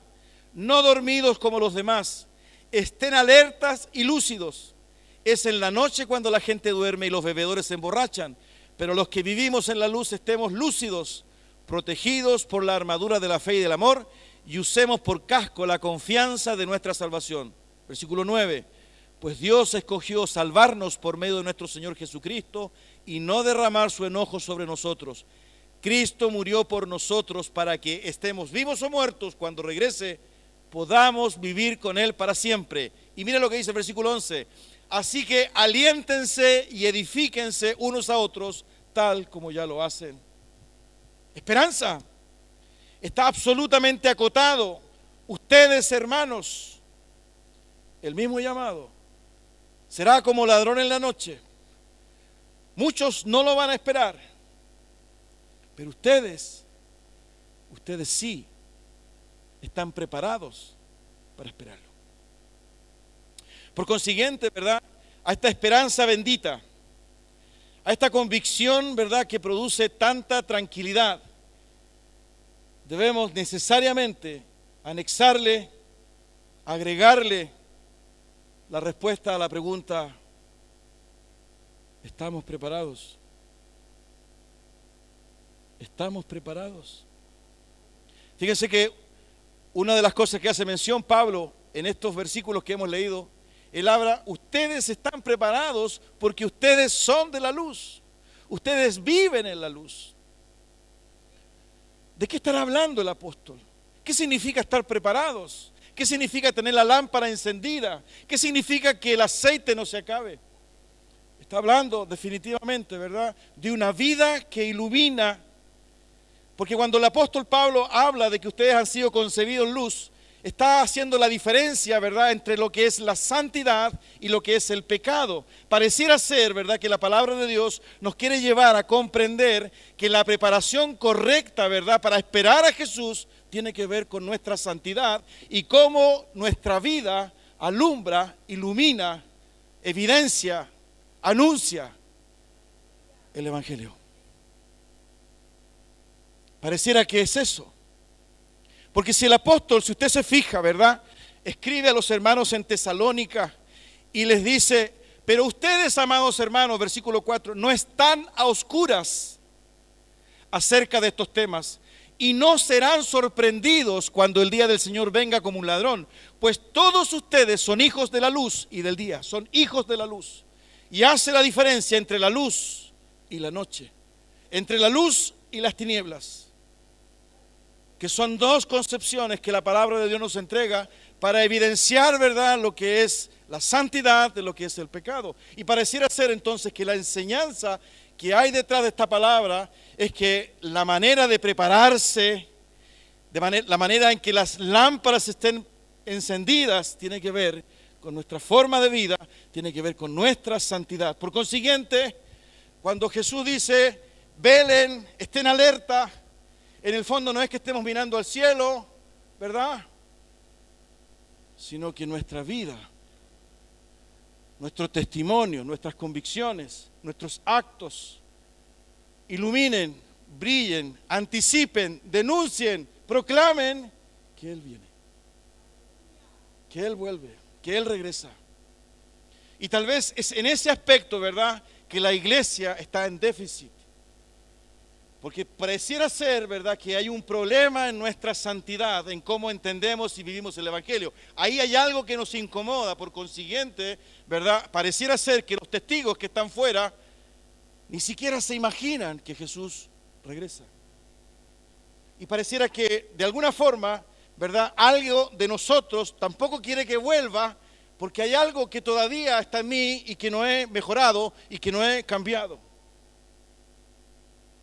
no dormidos como los demás, estén alertas y lúcidos. Es en la noche cuando la gente duerme y los bebedores se emborrachan, pero los que vivimos en la luz estemos lúcidos, protegidos por la armadura de la fe y del amor, y usemos por casco la confianza de nuestra salvación. Versículo 9. Pues Dios escogió salvarnos por medio de nuestro Señor Jesucristo y no derramar su enojo sobre nosotros. Cristo murió por nosotros para que estemos vivos o muertos cuando regrese, podamos vivir con Él para siempre. Y mire lo que dice el versículo 11. Así que aliéntense y edifíquense unos a otros, tal como ya lo hacen. Esperanza. Está absolutamente acotado. Ustedes, hermanos, el mismo llamado. Será como ladrón en la noche. Muchos no lo van a esperar. Pero ustedes sí están preparados para esperarlo. Por consiguiente, ¿verdad? A esta esperanza bendita, a esta convicción, ¿verdad?, que produce tanta tranquilidad, debemos necesariamente anexarle, agregarle la respuesta a la pregunta: ¿estamos preparados? ¿Estamos preparados? Fíjense que una de las cosas que hace mención Pablo en estos versículos que hemos leído, él habla: ustedes están preparados porque ustedes son de la luz, ustedes viven en la luz. ¿De qué estará hablando el apóstol? ¿Qué significa estar preparados? ¿Qué significa tener la lámpara encendida? ¿Qué significa que el aceite no se acabe? Está hablando definitivamente, ¿verdad?, de una vida que ilumina. Porque cuando el apóstol Pablo habla de que ustedes han sido concebidos en luz, está haciendo la diferencia, ¿verdad?, entre lo que es la santidad y lo que es el pecado. Pareciera ser, ¿verdad?, que la palabra de Dios nos quiere llevar a comprender que la preparación correcta, ¿verdad?, para esperar a Jesús tiene que ver con nuestra santidad y cómo nuestra vida alumbra, ilumina, evidencia, anuncia el Evangelio. Pareciera que es eso. Porque si el apóstol, si usted se fija, ¿verdad?, escribe a los hermanos en Tesalónica y les dice: pero ustedes, amados hermanos, versículo 4, no están a oscuras acerca de estos temas y no serán sorprendidos cuando el día del Señor venga como un ladrón, pues todos ustedes son hijos de la luz y del día, son hijos de la luz. Y hace la diferencia entre la luz y la noche, entre la luz y las tinieblas, que son dos concepciones que la palabra de Dios nos entrega para evidenciar, ¿verdad?, lo que es la santidad de lo que es el pecado. Y pareciera ser entonces que la enseñanza que hay detrás de esta palabra es que la manera de prepararse, la manera en que las lámparas estén encendidas, tiene que ver con nuestra forma de vida, tiene que ver con nuestra santidad. Por consiguiente, cuando Jesús dice: velen, estén alerta, en el fondo no es que estemos mirando al cielo, ¿verdad?, sino que nuestra vida, nuestro testimonio, nuestras convicciones, nuestros actos iluminen, brillen, anticipen, denuncien, proclamen que Él viene, que Él vuelve, que Él regresa. Y tal vez es en ese aspecto, ¿verdad?, que la iglesia está en déficit. Porque pareciera ser, ¿verdad?, que hay un problema en nuestra santidad, en cómo entendemos y vivimos el Evangelio. Ahí hay algo que nos incomoda. Por consiguiente, ¿verdad?, pareciera ser que los testigos que están fuera ni siquiera se imaginan que Jesús regresa. Y pareciera que de alguna forma, ¿verdad?, algo de nosotros tampoco quiere que vuelva, porque hay algo que todavía está en mí y que no he mejorado y que no he cambiado.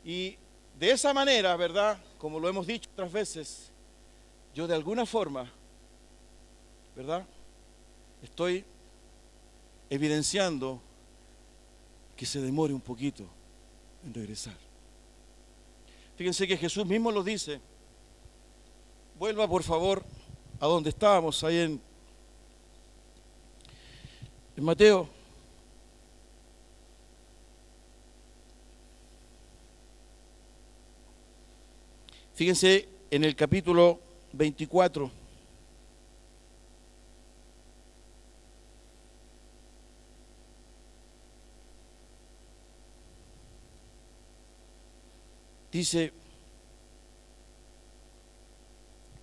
Y de esa manera, ¿verdad?, como lo hemos dicho otras veces, yo de alguna forma, ¿verdad?, estoy evidenciando que se demore un poquito en regresar. Fíjense que Jesús mismo lo dice. Vuelva por favor a donde estábamos, ahí en Mateo. Fíjense en el capítulo 24. Dice,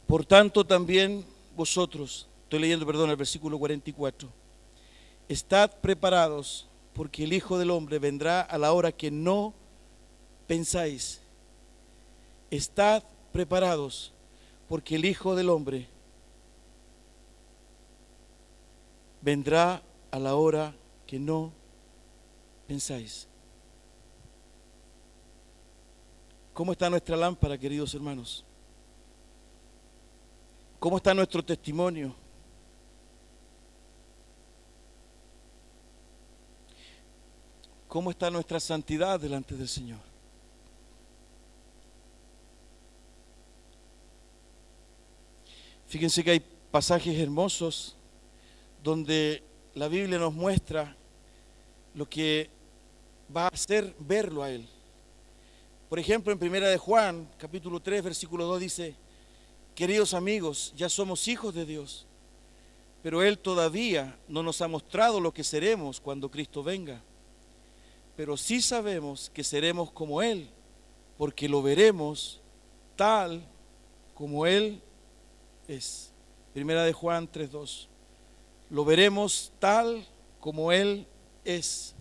por tanto también vosotros, estoy leyendo, perdón, el versículo 44, estad preparados, porque el Hijo del Hombre vendrá a la hora que no pensáis. Estad preparados, porque el Hijo del Hombre vendrá a la hora que no pensáis. ¿Cómo está nuestra lámpara, queridos hermanos? ¿Cómo está nuestro testimonio? ¿Cómo está nuestra santidad delante del Señor? Fíjense que hay pasajes hermosos donde la Biblia nos muestra lo que va a hacer verlo a Él. Por ejemplo, en Primera de Juan, capítulo 3, versículo 2 dice, queridos amigos, ya somos hijos de Dios, pero Él todavía no nos ha mostrado lo que seremos cuando Cristo venga. Pero sí sabemos que seremos como Él, porque lo veremos tal como Él es. Primera de Juan 3:2. Lo veremos tal como Él es.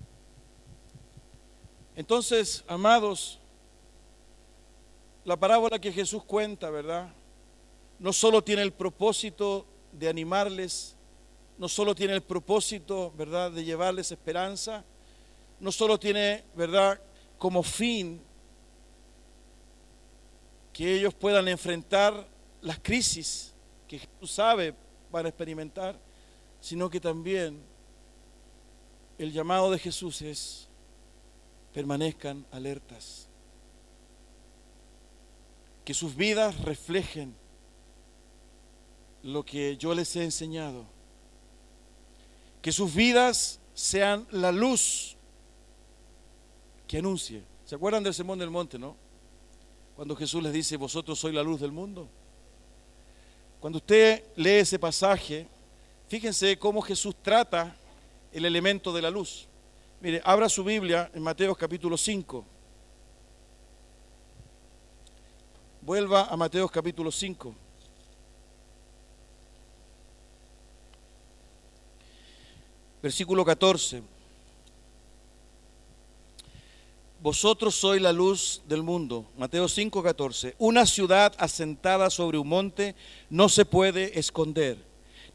Entonces, amados, la parábola que Jesús cuenta, ¿verdad? No solo tiene el propósito de animarles, no solo tiene el propósito, ¿verdad?, de llevarles esperanza, no solo tiene, ¿verdad?, como fin que ellos puedan enfrentar las crisis que Jesús sabe van a experimentar, sino que también el llamado de Jesús es permanezcan alertas, que sus vidas reflejen lo que yo les he enseñado, que sus vidas sean la luz que anuncie. ¿Se acuerdan del Sermón del Monte, no? Cuando Jesús les dice, vosotros sois la luz del mundo. Cuando usted lee ese pasaje, fíjense cómo Jesús trata el elemento de la luz. Mire, abra su Biblia en Mateo capítulo 5. Vuelva a Mateo capítulo 5. Versículo 14. Vosotros sois la luz del mundo. Mateo 5:14. Una ciudad asentada sobre un monte no se puede esconder,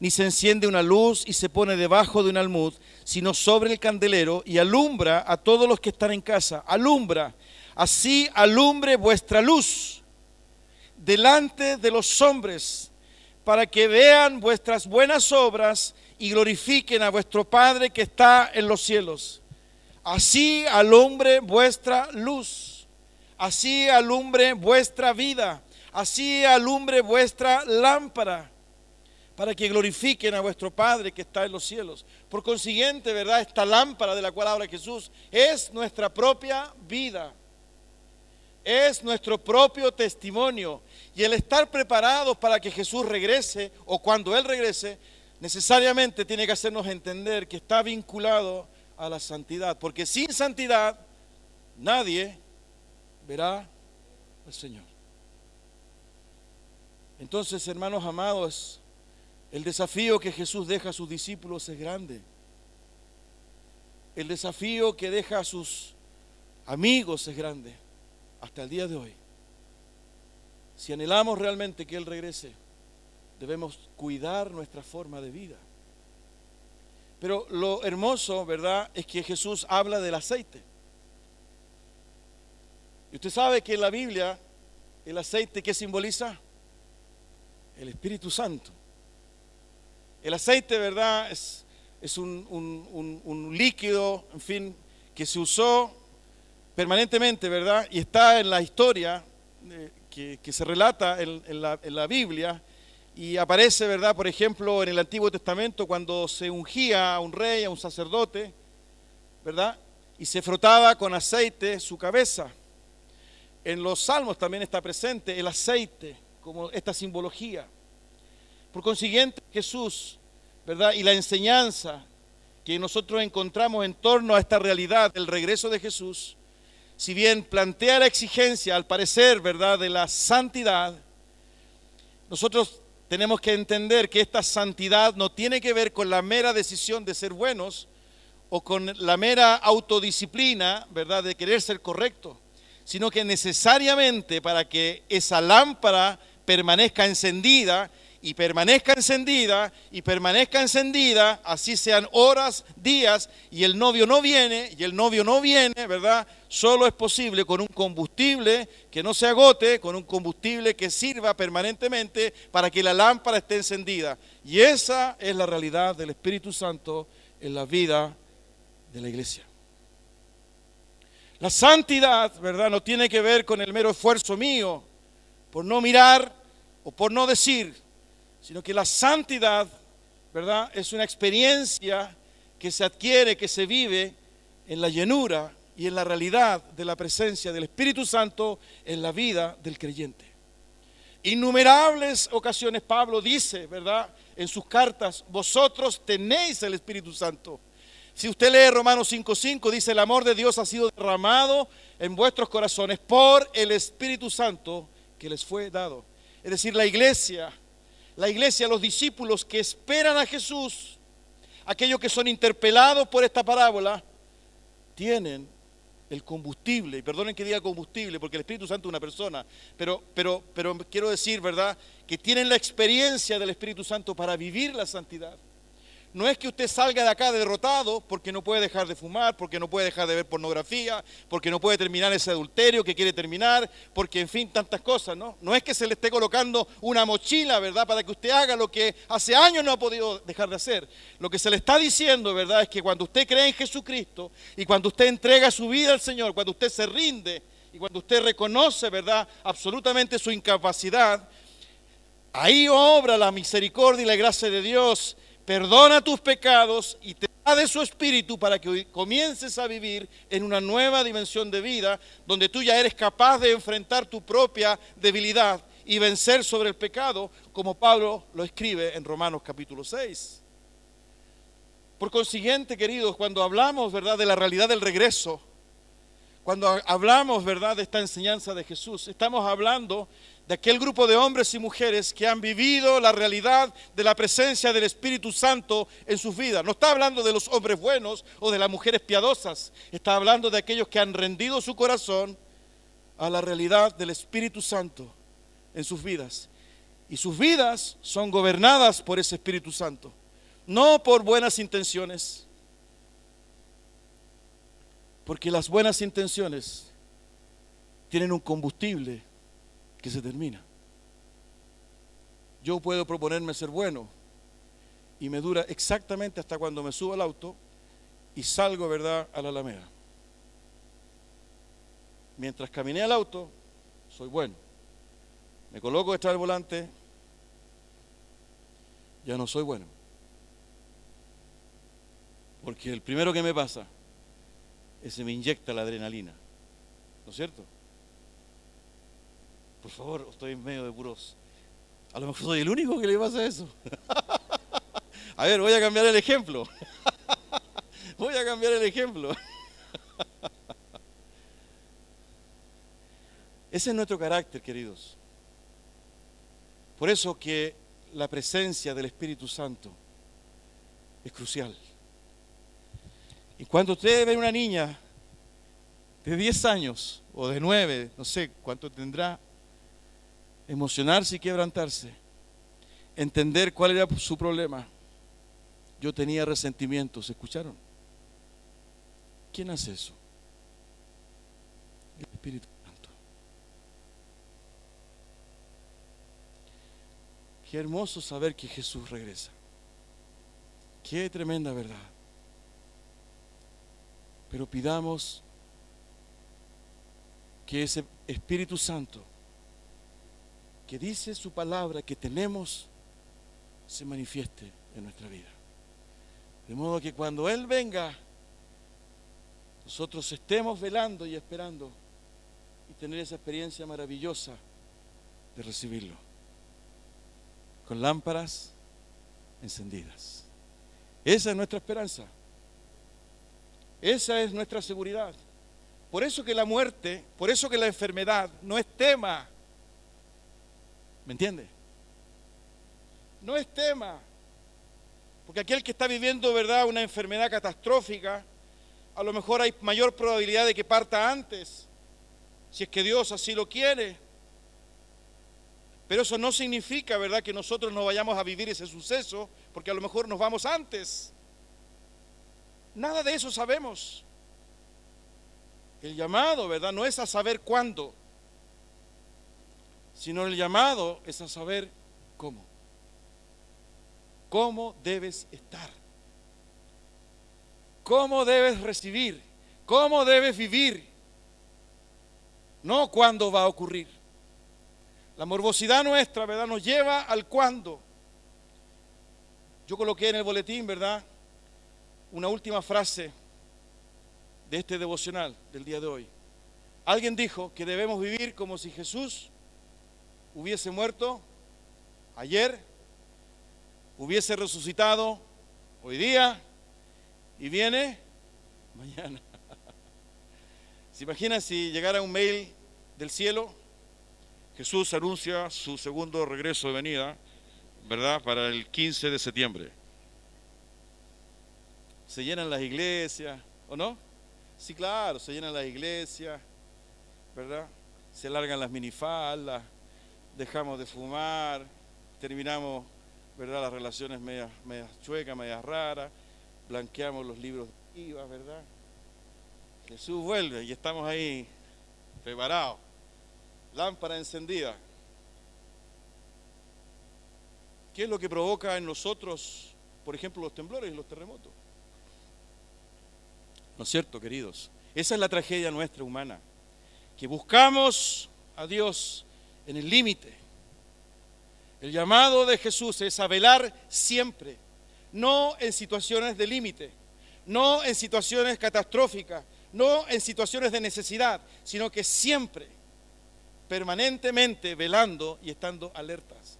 ni se enciende una luz y se pone debajo de un almud, sino sobre el candelero y alumbra a todos los que están en casa. Alumbra. Así alumbre vuestra luz delante de los hombres, para que vean vuestras buenas obras y glorifiquen a vuestro Padre que está en los cielos. Así alumbre vuestra luz, así alumbre vuestra vida, así alumbre vuestra lámpara, para que glorifiquen a vuestro Padre que está en los cielos. Por consiguiente, ¿verdad?, esta lámpara de la cual habla Jesús es nuestra propia vida, es nuestro propio testimonio. Y el estar preparados para que Jesús regrese, o cuando Él regrese, necesariamente tiene que hacernos entender que está vinculado a la santidad, porque sin santidad nadie verá al Señor. Entonces, hermanos amados, el desafío que Jesús deja a sus discípulos es grande. El desafío que deja a sus amigos es grande, hasta el día de hoy. Si anhelamos realmente que Él regrese, debemos cuidar nuestra forma de vida. Pero lo hermoso, ¿verdad?, es que Jesús habla del aceite. Y usted sabe que en la Biblia, el aceite, ¿qué simboliza? El Espíritu Santo. El aceite, ¿verdad?, es un líquido, en fin, que se usó permanentemente, ¿verdad? Y está en la historia que se relata en la Biblia. Y aparece, ¿verdad?, por ejemplo, en el Antiguo Testamento cuando se ungía a un rey, a un sacerdote, ¿verdad?, y se frotaba con aceite su cabeza. En los Salmos también está presente el aceite, como esta simbología. Por consiguiente, Jesús, ¿verdad?, y la enseñanza que nosotros encontramos en torno a esta realidad del regreso de Jesús, si bien plantea la exigencia, al parecer, ¿verdad?, de la santidad, nosotros tenemos que entender que esta santidad no tiene que ver con la mera decisión de ser buenos o con la mera autodisciplina, ¿verdad?, de querer ser correcto, sino que necesariamente para que esa lámpara permanezca encendida y permanezca encendida y permanezca encendida, así sean horas, días, y el novio no viene, ¿verdad? Solo es posible con un combustible que no se agote, con un combustible que sirva permanentemente para que la lámpara esté encendida. Y esa es la realidad del Espíritu Santo en la vida de la iglesia. La santidad, ¿verdad?, no tiene que ver con el mero esfuerzo mío por no mirar o por no decir, sino que la santidad, ¿verdad?, es una experiencia que se adquiere, que se vive en la llenura y en la realidad de la presencia del Espíritu Santo en la vida del creyente. Innumerables ocasiones Pablo dice, ¿verdad?, en sus cartas, vosotros tenéis el Espíritu Santo. Si usted lee Romanos 5:5, dice, el amor de Dios ha sido derramado en vuestros corazones por el Espíritu Santo que les fue dado. Es decir, la iglesia, los discípulos que esperan a Jesús, aquellos que son interpelados por esta parábola, tienen el combustible, y perdonen que diga combustible, porque el Espíritu Santo es una persona, pero quiero decir, ¿verdad?, que tienen la experiencia del Espíritu Santo para vivir la santidad. No es que usted salga de acá derrotado porque no puede dejar de fumar, porque no puede dejar de ver pornografía, porque no puede terminar ese adulterio que quiere terminar, porque en fin, tantas cosas, ¿no? No es que se le esté colocando una mochila, ¿verdad?, para que usted haga lo que hace años no ha podido dejar de hacer. Lo que se le está diciendo, ¿verdad?, es que cuando usted cree en Jesucristo y cuando usted entrega su vida al Señor, cuando usted se rinde y cuando usted reconoce, ¿verdad?, absolutamente su incapacidad, ahí obra la misericordia y la gracia de Dios. Perdona tus pecados y te da de su Espíritu para que comiences a vivir en una nueva dimensión de vida donde tú ya eres capaz de enfrentar tu propia debilidad y vencer sobre el pecado, como Pablo lo escribe en Romanos capítulo 6. Por consiguiente, queridos, cuando hablamos, ¿verdad?, de la realidad del regreso, cuando hablamos, ¿verdad?, de esta enseñanza de Jesús, estamos hablando de aquel grupo de hombres y mujeres que han vivido la realidad de la presencia del Espíritu Santo en sus vidas. No está hablando de los hombres buenos o de las mujeres piadosas, está hablando de aquellos que han rendido su corazón a la realidad del Espíritu Santo en sus vidas. Y sus vidas son gobernadas por ese Espíritu Santo, no por buenas intenciones, porque las buenas intenciones tienen un combustible que se termina. Yo puedo proponerme ser bueno y me dura exactamente hasta cuando me subo al auto y salgo, ¿verdad?, a la Alameda. Mientras caminé al auto, soy bueno. Me coloco detrás del volante, ya no soy bueno. Porque el primero que me pasa es que me inyecta la adrenalina, ¿no es cierto? Por favor, estoy en medio de puros. A lo mejor soy el único que le pasa eso. A ver, voy a cambiar el ejemplo. Voy a cambiar el ejemplo. Ese es nuestro carácter, queridos. Por eso que la presencia del Espíritu Santo es crucial. Y cuando ustedes ven una niña de 10 años o de 9, no sé cuánto tendrá, emocionarse y quebrantarse, entender cuál era su problema. Yo tenía resentimientos, ¿escucharon? ¿Quién hace eso? El Espíritu Santo. Qué hermoso saber que Jesús regresa. Qué tremenda verdad. Pero pidamos que ese Espíritu Santo que dice su palabra que tenemos se manifieste en nuestra vida. De modo que cuando Él venga, nosotros estemos velando y esperando y tener esa experiencia maravillosa de recibirlo, con lámparas encendidas. Esa es nuestra esperanza. Esa es nuestra seguridad. Por eso que la muerte, por eso que la enfermedad no es tema. ¿Me entiende? No es tema. Porque aquel que está viviendo, ¿verdad?, una enfermedad catastrófica, a lo mejor hay mayor probabilidad de que parta antes, si es que Dios así lo quiere. Pero eso no significa, ¿verdad?, que nosotros no vayamos a vivir ese suceso, porque a lo mejor nos vamos antes. Nada de eso sabemos. El llamado, ¿verdad?, no es a saber cuándo, sino el llamado es a saber cómo. ¿Cómo debes estar? ¿Cómo debes recibir? ¿Cómo debes vivir? No cuándo va a ocurrir. La morbosidad nuestra, ¿verdad?, nos lleva al cuándo. Yo coloqué en el boletín, ¿verdad?, una última frase de este devocional del día de hoy. Alguien dijo que debemos vivir como si Jesús hubiese muerto ayer, hubiese resucitado hoy día y viene mañana. ¿Se imagina si llegara un mail del cielo? Jesús anuncia su segundo regreso de venida, ¿verdad?, para el 15 de septiembre. Se llenan las iglesias, ¿o no? Sí, claro, se llenan las iglesias, ¿verdad? Se largan las minifaldas, dejamos de fumar, terminamos, ¿verdad?, las relaciones medias chuecas, medias raras, blanqueamos los libros de IVA, ¿verdad? Jesús vuelve y estamos ahí preparados, lámpara encendida. ¿Qué es lo que provoca en nosotros, por ejemplo, los temblores y los terremotos? ¿No es cierto, queridos? Esa es la tragedia nuestra humana, que buscamos a Dios en el límite. El llamado de Jesús es a velar siempre, no en situaciones de límite, no en situaciones catastróficas, no en situaciones de necesidad, sino que siempre, permanentemente velando y estando alertas.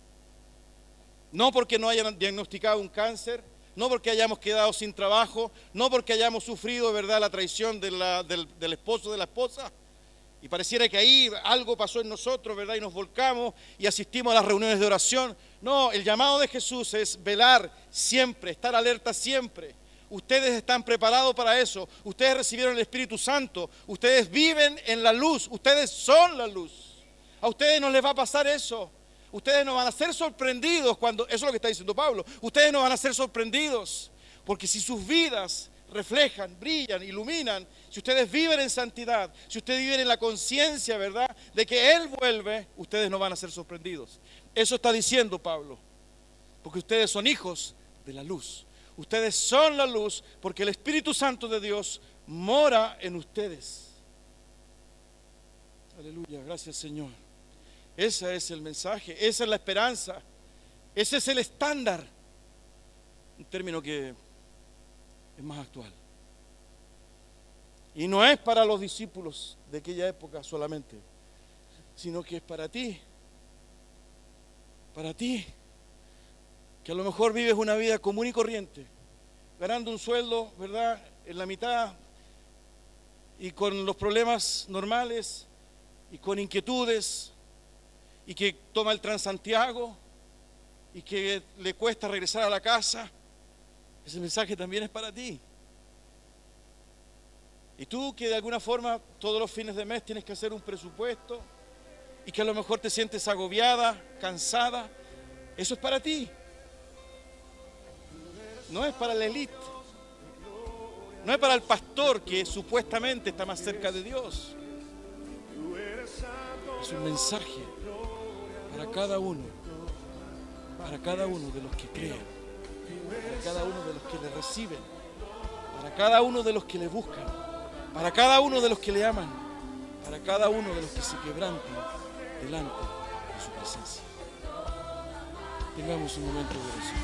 No porque no hayan diagnosticado un cáncer, no porque hayamos quedado sin trabajo, no porque hayamos sufrido, ¿verdad?, la traición del esposo, de la esposa, y pareciera que ahí algo pasó en nosotros, ¿verdad?, y nos volcamos y asistimos a las reuniones de oración. No, el llamado de Jesús es velar siempre, estar alerta siempre. Ustedes están preparados para eso, ustedes recibieron el Espíritu Santo, ustedes viven en la luz, ustedes son la luz. A ustedes no les va a pasar eso. Ustedes no van a ser sorprendidos cuando, eso es lo que está diciendo Pablo, ustedes no van a ser sorprendidos, porque si sus vidas reflejan, brillan, iluminan, si ustedes viven en santidad, si ustedes viven en la conciencia, ¿verdad?, de que Él vuelve, ustedes no van a ser sorprendidos. Eso está diciendo Pablo, porque ustedes son hijos de la luz. Ustedes son la luz porque el Espíritu Santo de Dios mora en ustedes. Aleluya, gracias Señor. Ese es el mensaje, esa es la esperanza, ese es el estándar. Un término que es más actual. Y no es para los discípulos de aquella época solamente, sino que es para ti, que a lo mejor vives una vida común y corriente, ganando un sueldo, ¿verdad?, en la mitad, y con los problemas normales, y con inquietudes, y que toma el Transantiago, y que le cuesta regresar a la casa. Ese mensaje también es para ti. Y tú que de alguna forma todos los fines de mes tienes que hacer un presupuesto, y que a lo mejor te sientes agobiada, cansada, eso es para ti. No es para la élite, no es para el pastor que supuestamente está más cerca de Dios. Es un mensaje para cada uno de los que creen, para cada uno de los que le reciben, para cada uno de los que le buscan, para cada uno de los que le aman, para cada uno de los que se quebrantan delante de su presencia. Tengamos un momento de oración.